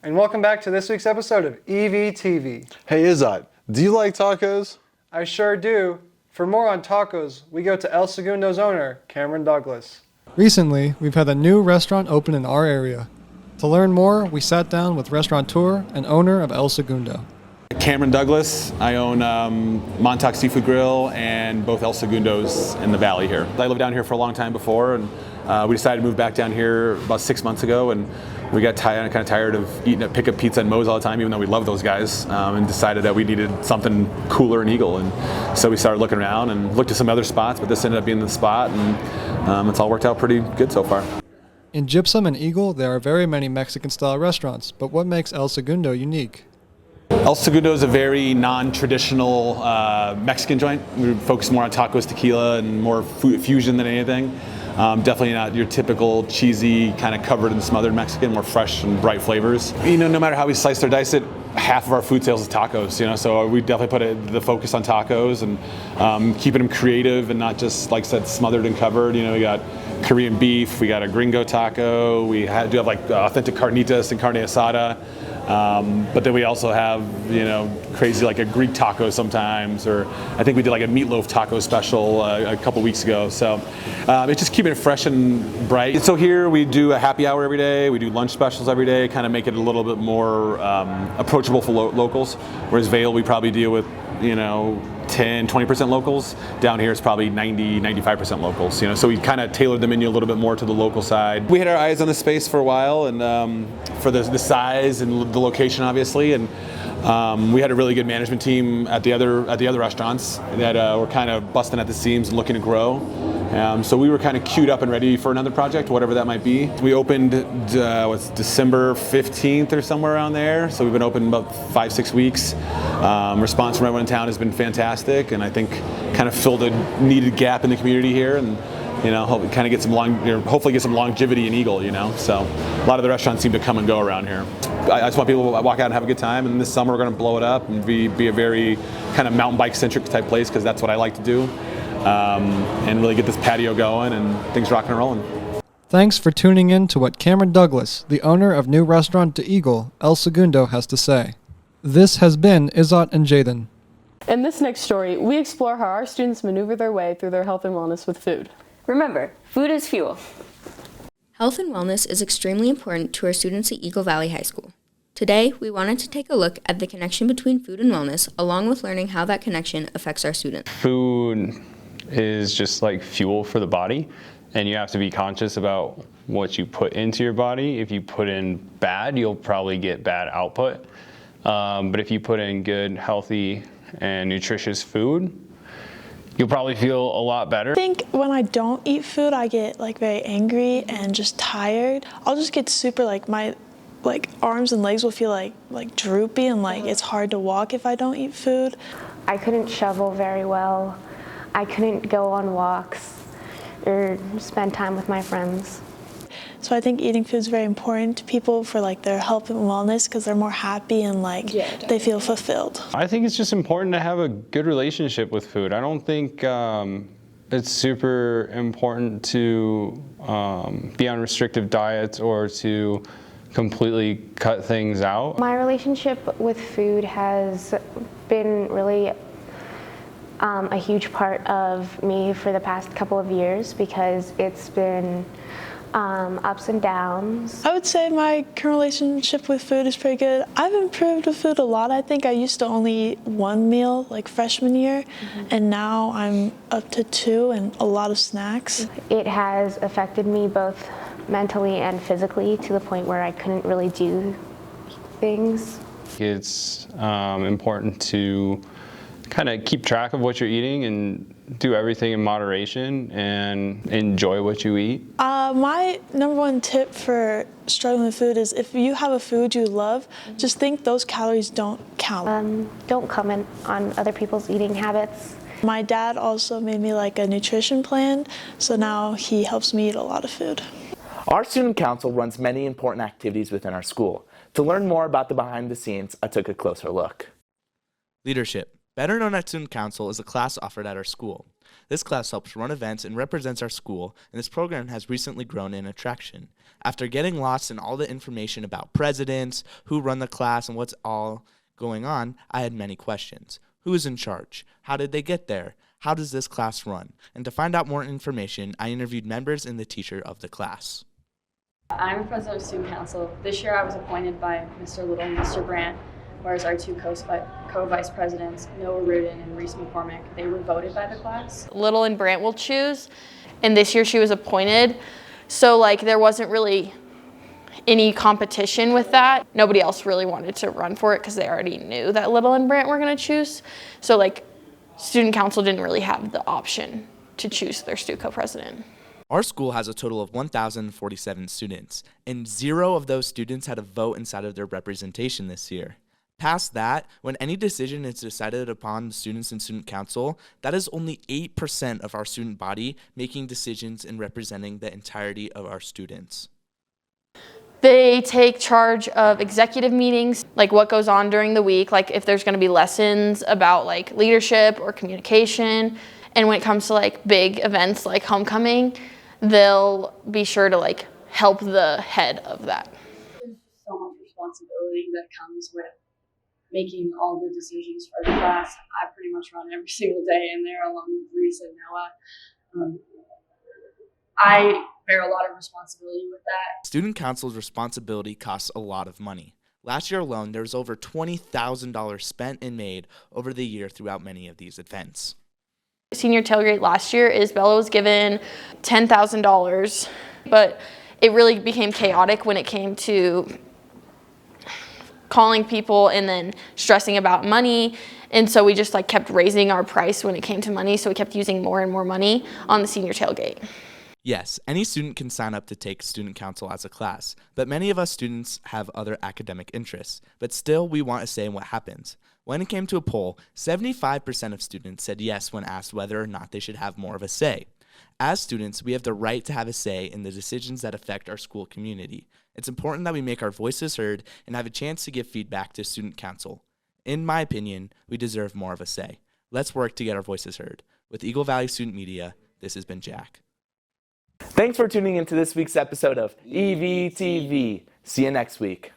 and welcome back to this week's episode of EVTV. Hey Izzat, do you like tacos? I sure do. For more on tacos, we go to El Segundo's owner, Cameron Douglas. Recently, we've had a new restaurant open in our area. To learn more, we sat down with restaurateur and owner of El Segundo. Cameron Douglas. I own Montauk Seafood Grill and both El Segundos in the valley here. I lived down here for a long time before, and we decided to move back down here about 6 months ago, and we got kind of tired of eating at Pickup Pizza and Moe's all the time, even though we love those guys, and decided that we needed something cooler in Eagle. And so we started looking around and looked at some other spots, but this ended up being the spot, and it's all worked out pretty good so far. In Gypsum and Eagle, there are very many Mexican-style restaurants, but what makes El Segundo unique? El Segundo is a very non-traditional Mexican joint. We focus more on tacos, tequila, and more food fusion than anything. Definitely not your typical cheesy, kind of covered and smothered Mexican, more fresh and bright flavors. You know, no matter how we slice or dice it, half of our food sales is tacos, you know, so we definitely put the focus on tacos and keeping them creative and not just, like I said, smothered and covered. You know, we got Korean beef, we got a gringo taco, we do have like authentic carnitas and carne asada. But then we also have, you know, crazy like a Greek taco sometimes, or I think we did like a meatloaf taco special a couple weeks ago. So it's just keeping it fresh and bright. So here we do a happy hour every day. We do lunch specials every day, kind of make it a little bit more approachable for locals. Whereas Vail, we probably deal with, you know, 10-20% locals. Down here it's probably 90-95% locals, you know, so we kind of tailored the menu a little bit more to the local side. We had our eyes on the space for a while, and for the size and the location obviously, and we had a really good management team at the other restaurants that were kind of busting at the seams and looking to grow. So we were kind of queued up and ready for another project, whatever that might be. We opened December 15th or somewhere around there, so we've been open about 5-6 weeks. Response from everyone in town has been fantastic, and I think kind of filled a needed gap in the community here, and you know, kind of get some hopefully get some longevity in Eagle, you know. So a lot of the restaurants seem to come and go around here. I just want people to walk out and have a good time, and this summer we're going to blow it up and be a very kind of mountain bike centric type place, because that's what I like to do, and really get this patio going and things rocking and rolling. Thanks for tuning in to what Cameron Douglas, the owner of new restaurant De Eagle, El Segundo, has to say. This has been Izzat and Jaden. In this next story, we explore how our students maneuver their way through their health and wellness with food. Remember, food is fuel. Health and wellness is extremely important to our students at Eagle Valley High School. Today, we wanted to take a look at the connection between food and wellness, along with learning how that connection affects our students. Food is just like fuel for the body, and you have to be conscious about what you put into your body. If you put in bad, you'll probably get bad output. But if you put in good, healthy, and nutritious food, you'll probably feel a lot better. I think when I don't eat food, I get like very angry and just tired. I'll just get super my arms and legs will feel like droopy, and like it's hard to walk if I don't eat food. I couldn't shovel very well. I couldn't go on walks or spend time with my friends. So I think eating food is very important to people for like their health and wellness, because they're more happy and they feel fulfilled. I think it's just important to have a good relationship with food. I don't think it's super important to be on restrictive diets or to completely cut things out. My relationship with food has been really a huge part of me for the past couple of years, because it's been ups and downs. I would say my current relationship with food is pretty good. I've improved with food a lot. I think I used to only eat one meal like freshman year, and now I'm up to 2 and a lot of snacks. It has affected me both mentally and physically, to the point where I couldn't really do things. It's important to kind of keep track of what you're eating and do everything in moderation and enjoy what you eat. My number one tip for struggling with food is, if you have a food you love, just think those calories don't count. Don't comment on other people's eating habits. My dad also made me like a nutrition plan, so now he helps me eat a lot of food. Our student council runs many important activities within our school. To learn more about the behind the scenes, I took a closer look. Leadership. Better known as Student Council is a class offered at our school. This class helps run events and represents our school, and this program has recently grown in attraction. After getting lost in all the information about presidents, who run the class, and what's all going on, I had many questions. Who is in charge? How did they get there? How does this class run? And to find out more information, I interviewed members and the teacher of the class. I'm president of Student Council. This year I was appointed by Mr. Little and Mr. Brandt, whereas our two co-vice presidents, Noah Rudin and Reese McCormick, they were voted by the class. Little and Brandt will choose, and this year she was appointed. So there wasn't really any competition with that. Nobody else really wanted to run for it because they already knew that Little and Brandt were going to choose. So Student Council didn't really have the option to choose their stucco president. Our school has a total of 1,047 students, and 0 of those students had a vote inside of their representation this year. Past that, when any decision is decided upon the students in Student Council, that is only 8% of our student body making decisions and representing the entirety of our students. They take charge of executive meetings, what goes on during the week, if there's going to be lessons about leadership or communication. And when it comes to big events like homecoming, they'll be sure to help the head of that. There's so much responsibility that comes with making all the decisions for the class. I pretty much run every single day in there along with Reese and Noah. I bear a lot of responsibility with that. Student Council's responsibility costs a lot of money. Last year alone, there was over $20,000 spent and made over the year throughout many of these events. Senior tailgate last year, Isabella was given $10,000, but it really became chaotic when it came to calling people and then stressing about money. And so we just kept raising our price when it came to money. So we kept using more and more money on the senior tailgate. Yes, any student can sign up to take Student Council as a class, but many of us students have other academic interests. But still, we want a say in what happens. When it came to a poll, 75% of students said yes when asked whether or not they should have more of a say. As students, we have the right to have a say in the decisions that affect our school community. It's important that we make our voices heard and have a chance to give feedback to Student Council. In my opinion, we deserve more of a say. Let's work to get our voices heard. With Eagle Valley Student Media, this has been Jack. Thanks for tuning into this week's episode of EVTV. See you next week.